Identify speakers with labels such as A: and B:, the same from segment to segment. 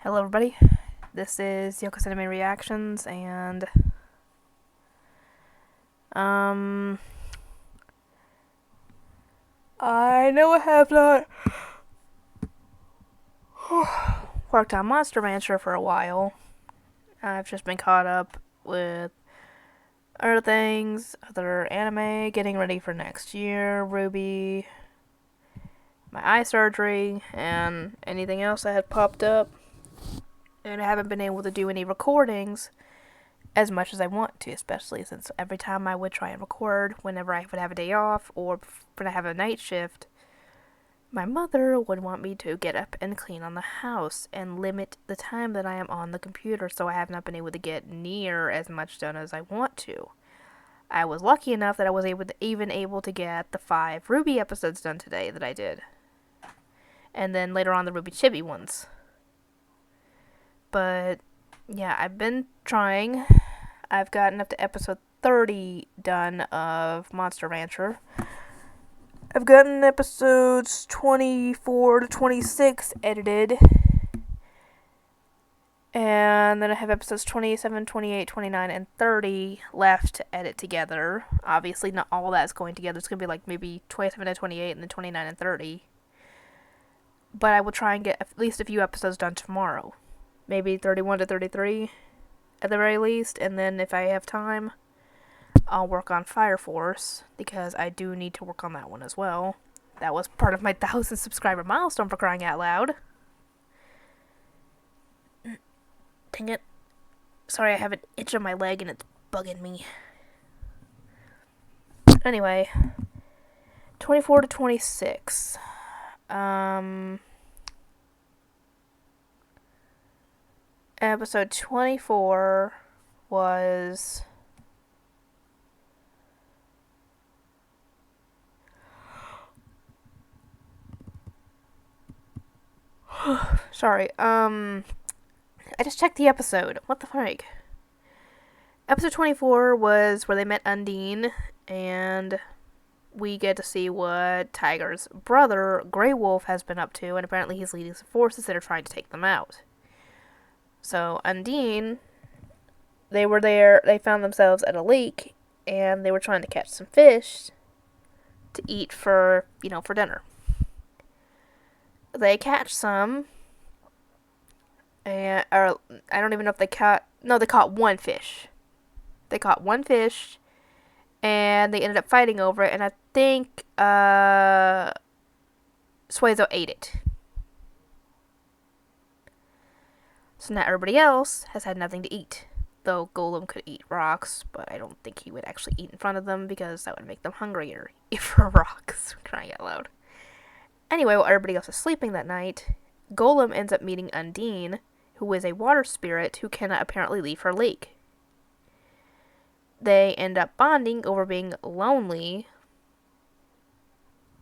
A: Hello everybody, this is Yoko's Anime Reactions, and, I know I have not worked on Monster Rancher for a while. I've just been caught up with other things, other anime, getting ready for next year, Ruby, my eye surgery, and anything else that had popped up. And I haven't been able to do any recordings as much as I want to, especially since every time I would try and record, whenever I would have a day off or when I have a night shift, my mother would want me to get up and clean on the house and limit the time that I am on the computer, so I have not been able to get near as much done as I want to. I was lucky enough that I was able to get the 5 Ruby episodes done today that I did. And then later on the Ruby Chibi ones. But yeah, I've been trying. I've gotten up to episode 30 done of Monster Rancher. I've gotten episodes 24 to 26 edited. And then I have episodes 27, 28, 29, and 30 left to edit together. Obviously, not all that's going together. It's going to be like maybe 27 and 28, and then 29 and 30. But I will try and get at least a few episodes done tomorrow. Maybe 31 to 33 at the very least. And then if I have time, I'll work on Fire Force, because I do need to work on that one as well. That was part of my 1,000 subscriber milestone, for crying out loud. Dang it. Sorry, I have an itch on my leg and it's bugging me. Anyway, 24 to 26. Episode 24 was... Sorry, I just checked the episode. What the frick? Episode 24 was where they met Undine, and we get to see what Tiger's brother, Grey Wolf, has been up to, and apparently he's leading some forces that are trying to take them out. So, Undine, they found themselves at a lake, and they were trying to catch some fish to eat for dinner. They catch some, and I don't even know if they caught one fish. They caught one fish, and they ended up fighting over it, and I think Suezo ate it. So now everybody else has had nothing to eat. Though Golem could eat rocks, but I don't think he would actually eat in front of them, because that would make them hungrier for rocks. Crying out loud. Anyway, while everybody else is sleeping that night, Golem ends up meeting Undine, who is a water spirit who cannot apparently leave her lake. They end up bonding over being lonely,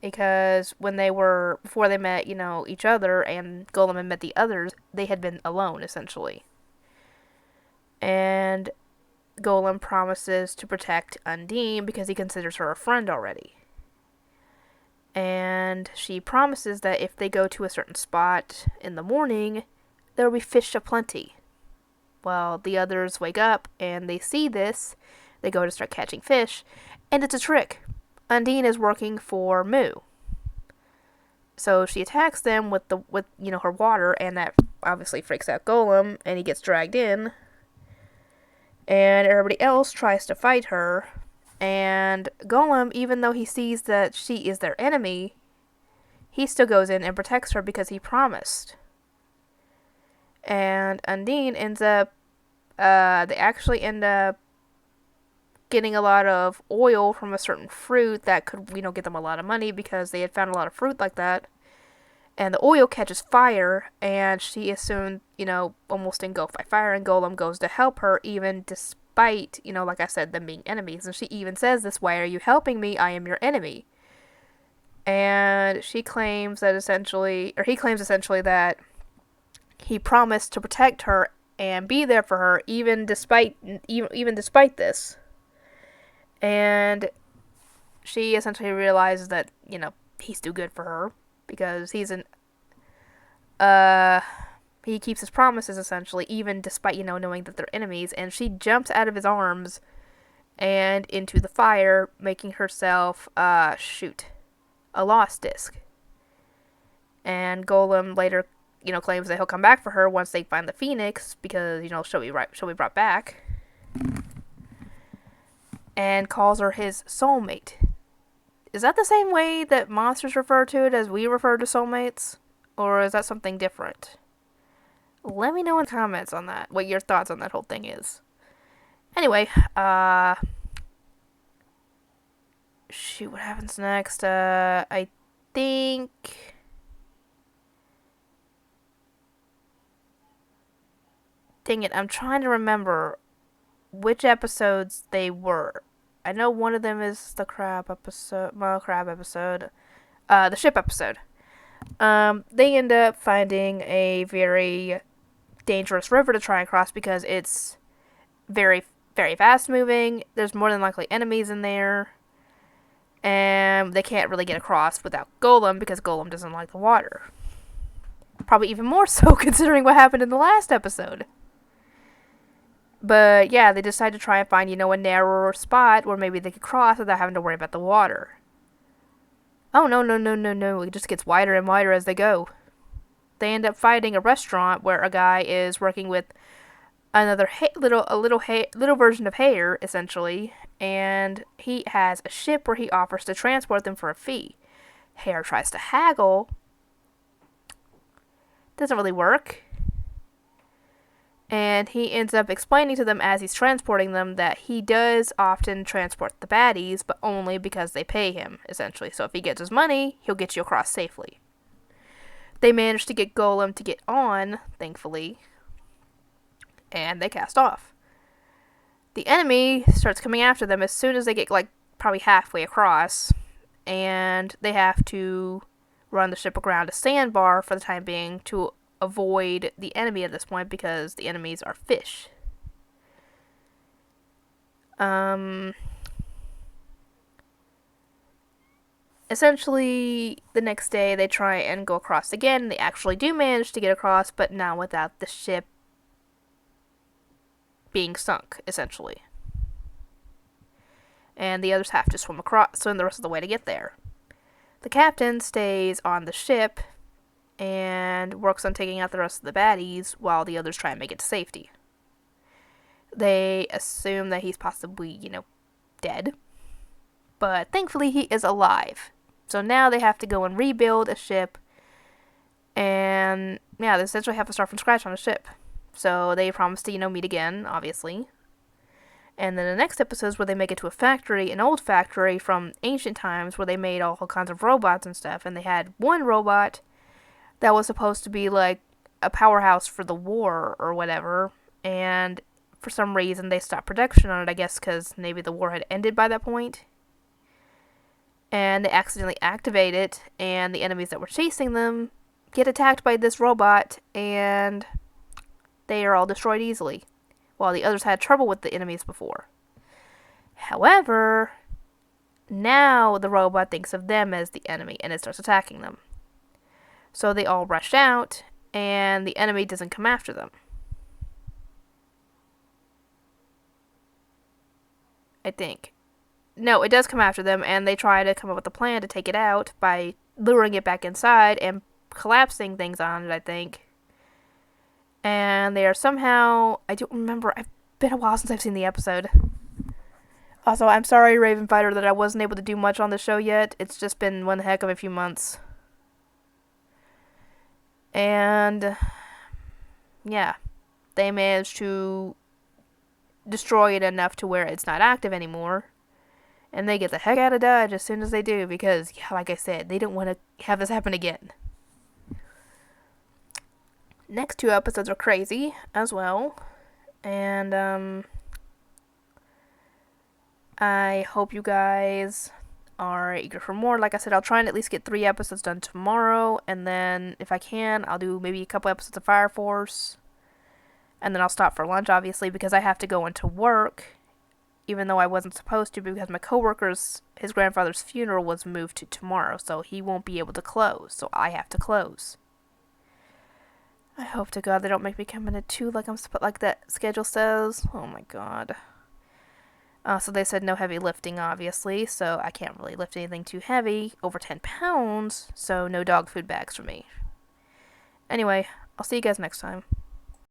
A: because before they met, each other, and Golem had met the others, they had been alone, essentially. And Golem promises to protect Undine because he considers her a friend already. And she promises that if they go to a certain spot in the morning, there will be fish aplenty. Well, the others wake up and they see this. They go to start catching fish, and it's a trick. Undine is working for Mu. So she attacks them with her water, and that obviously freaks out Golem, and he gets dragged in. And everybody else tries to fight her. And Golem, even though he sees that she is their enemy, he still goes in and protects her because he promised. And Undine ends up, they actually end up getting a lot of oil from a certain fruit that could, get them a lot of money, because they had found a lot of fruit like that. And the oil catches fire, and she is soon, almost engulfed by fire, and Golem goes to help her, even despite, like I said, them being enemies. And she even says this, "Why are you helping me? I am your enemy." And he claims essentially that he promised to protect her and be there for her, even despite this. And she essentially realizes that, he's too good for her, because he's He keeps his promises, essentially, even despite, knowing that they're enemies. And she jumps out of his arms and into the fire, making herself, a lost disc. And Golem later, claims that he'll come back for her once they find the Phoenix, because, she'll be brought back. And calls her his soulmate. Is that the same way that monsters refer to it as we refer to soulmates? Or is that something different? Let me know in the comments on that, what your thoughts on that whole thing is. Anyway, what happens next? I think... Dang it, I'm trying to remember which episodes they were. I know one of them is the crab episode, the ship episode. They end up finding a very dangerous river to try and cross because it's very, very fast moving. There's more than likely enemies in there. And they can't really get across without Golem because Golem doesn't like the water. Probably even more so considering what happened in the last episode. But yeah, they decide to try and find, a narrower spot where maybe they could cross without having to worry about the water. Oh, no. It just gets wider and wider as they go. They end up finding a restaurant where a guy is working with another little version of Hare, essentially. And he has a ship where he offers to transport them for a fee. Hare tries to haggle. Doesn't really work. And he ends up explaining to them as he's transporting them that he does often transport the baddies, but only because they pay him, essentially. So if he gets his money, he'll get you across safely. They manage to get Golem to get on, thankfully, and they cast off. The enemy starts coming after them as soon as they get, probably halfway across, and they have to run the ship aground a sandbar for the time being to avoid the enemy at this point because the enemies are fish. Essentially, the next day they try and go across again. They actually do manage to get across, but now without the ship being sunk, essentially. And the others have to swim the rest of the way to get there. The captain stays on the ship and works on taking out the rest of the baddies while the others try and make it to safety. They assume that he's possibly, dead. But thankfully he is alive. So now they have to go and rebuild a ship. And, yeah, they essentially have to start from scratch on a ship. So they promise to, meet again, obviously. And then the next episode is where they make it to a factory, an old factory from ancient times where they made all kinds of robots and stuff. And they had one robot that was supposed to be like a powerhouse for the war or whatever, and for some reason they stopped production on it, I guess because maybe the war had ended by that point. And they accidentally activate it, and the enemies that were chasing them get attacked by this robot, and they are all destroyed easily, while the others had trouble with the enemies before. However, now the robot thinks of them as the enemy, and it starts attacking them. So they all rush out, and the enemy doesn't come after them. I think. No, it does come after them, and they try to come up with a plan to take it out by luring it back inside and collapsing things on it, I think. And they are somehow... I don't remember. It's been a while since I've seen the episode. Also, I'm sorry, Raven Fighter, that I wasn't able to do much on the show yet. It's just been one heck of a few months. And, yeah, they managed to destroy it enough to where it's not active anymore. And they get the heck out of Dodge as soon as they do because, yeah, like I said, they don't want to have this happen again. Next two episodes are crazy as well. And, I hope you guys are eager for more. Like I said, I'll try and at least get 3 episodes done tomorrow, and then if I can, I'll do maybe a couple episodes of Fire Force, and then I'll stop for lunch, obviously, because I have to go into work, even though I wasn't supposed to, because my coworker's, his grandfather's funeral was moved to tomorrow, so he won't be able to close, so I have to close. I hope to God they don't make me come in at 2 like that schedule says. Oh my god. So they said no heavy lifting, obviously, so I can't really lift anything too heavy, over 10 pounds, so no dog food bags for me. Anyway, I'll see you guys next time.